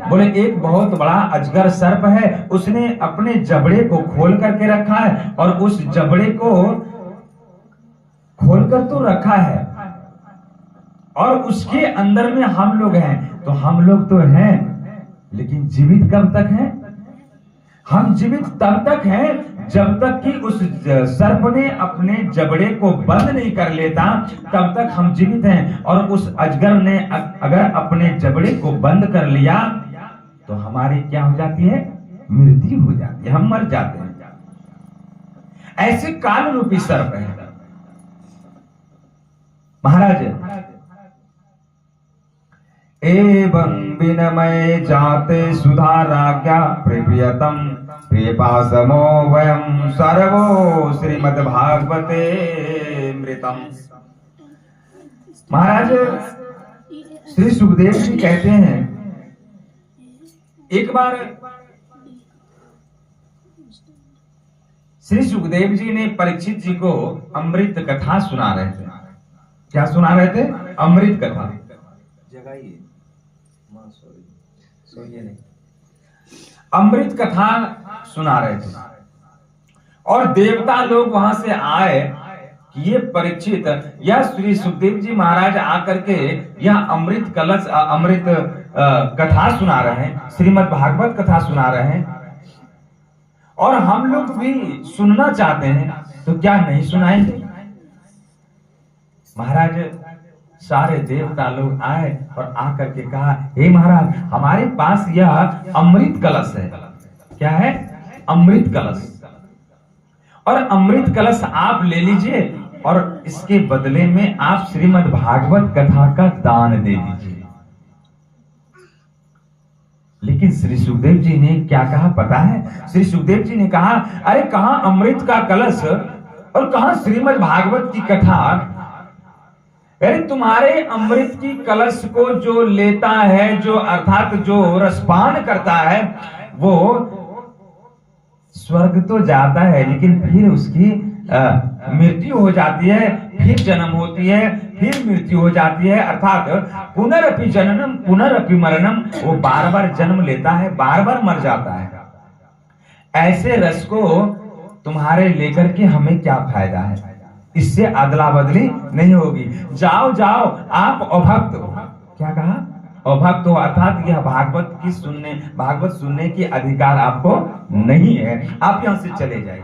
बोले एक बहुत बड़ा अजगर सर्प है, उसने अपने जबड़े को खोल करके रखा है और उस जबड़े को खोलकर तो रखा है और उसके अंदर में हम लोग हैं। तो हम लोग तो हैं, लेकिन जीवित कब तक हैं? हम जीवित तब तक हैं जब तक कि उस सर्प ने अपने जबड़े को बंद नहीं कर लेता, तब तक हम जीवित हैं। और उस अजगर ने अगर अपने जबड़े को बंद कर लिया तो हमारी क्या हो जाती है? मृत्यु हो जाती है, हम मर जाते हैं। ऐसे काल रूपी सर्प है महाराज। एवं विनमय जाते सुधाराज्ञा प्रियतम प्रियपासमो वयम सर्वो श्रीमद्भागवते मृतम। महाराज श्री सुखदेव जी कहते हैं, एक बार श्री सुखदेव जी ने परीक्षित जी को अमृत कथा सुना रहे थे। क्या सुना रहे थे? अमृत कथा। अमृत कथा सुना रहे थे और देवता लोग वहां से आए कि ये परीक्षित या श्री सुखदेव जी महाराज आकर के यह अमृत कलश अमृत कथा सुना रहे हैं, श्रीमद् भागवत कथा सुना रहे हैं और हम लोग भी सुनना चाहते हैं, तो क्या नहीं सुनाएंगे? महाराज सारे देवता लोग आए और आकर के कहा, हे महाराज हमारे पास यह अमृत कलश है। क्या है? अमृत कलश। और अमृत कलश आप ले लीजिए और इसके बदले में आप श्रीमद् भागवत कथा का दान दे दीजिए। लेकिन श्री सुखदेव जी ने क्या कहा पता है? श्री सुखदेव जी ने कहा, अरे कहां अमृत का कलश और कहां श्रीमद् भागवत की कथा। अरे तुम्हारे अमृत की कलश को जो लेता है, जो अर्थात जो रसपान करता है, वो स्वर्ग तो जाता है, लेकिन फिर उसकी मृत्यु हो जाती है, फिर जन्म होती है, फिर मृत्यु हो जाती है, अर्थात पुनरअपि जननम पुनरअपि मरणम। वो बार बार जन्म लेता है, बार बार मर जाता है। ऐसे रस को तुम्हारे लेकर के हमें क्या फायदा है? इससे अदला बदली नहीं होगी। जाओ जाओ, आप अभक्त हो। क्या कहा? अभक्त हो, अर्थात यह भागवत सुनने की अधिकार आपको नहीं है, आप यहां से चले जाइए।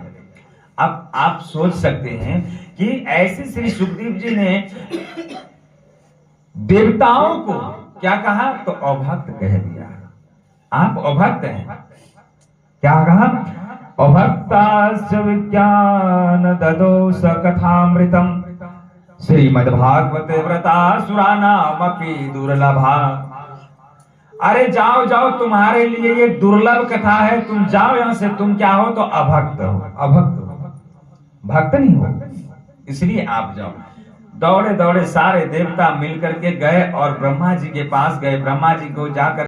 अब आप सोच सकते हैं कि ऐसे श्री सुखदेव जी ने देवताओं को क्या कहा? तो अभक्त कह दिया। आप अभक्त हैं। क्या कहा? अभक्ताश्च विज्ञान ददो सकथामृतम श्रीमद्भागवते व्रतासुरानामपि दुर्लभा। अरे जाओ जाओ, तुम्हारे लिए ये दुर्लभ कथा है, तुम जाओ यहां से। तुम क्या हो? तो अभक्त हो। अभक्त हो, भक्त नहीं हो, इसलिए आप जाओ। दौड़े दौड़े सारे देवता मिलकर के गए और ब्रह्मा जी के पास गए। ब्रह्मा जी को जाकर